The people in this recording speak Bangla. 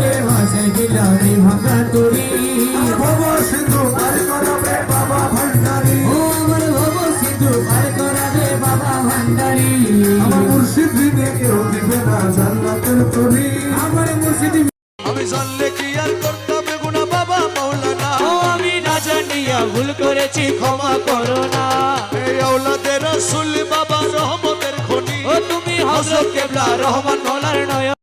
করে ভাসে গিলারি ভাঙা তরি ভব সিন্ধু পার করাবে বাবা ভান্ডারি ও আমার ভব সিন্ধু পার করাবে বাবা ভান্ডারি আমার মুর্শিদ দিনে কেউ দিবে না জান্নাতের তরি আমার মুর্শিদ আমি জানলে কি আর করতাম গুনাহ বাবা মাওলানা ও আমি না জানিয়া ভুল করেছি ক্ষমা করো না এই আওলাদের রাসূল বাবা রহমতের খনি ও তুমি হযরত কেবলা রহমান মওলার নয়ন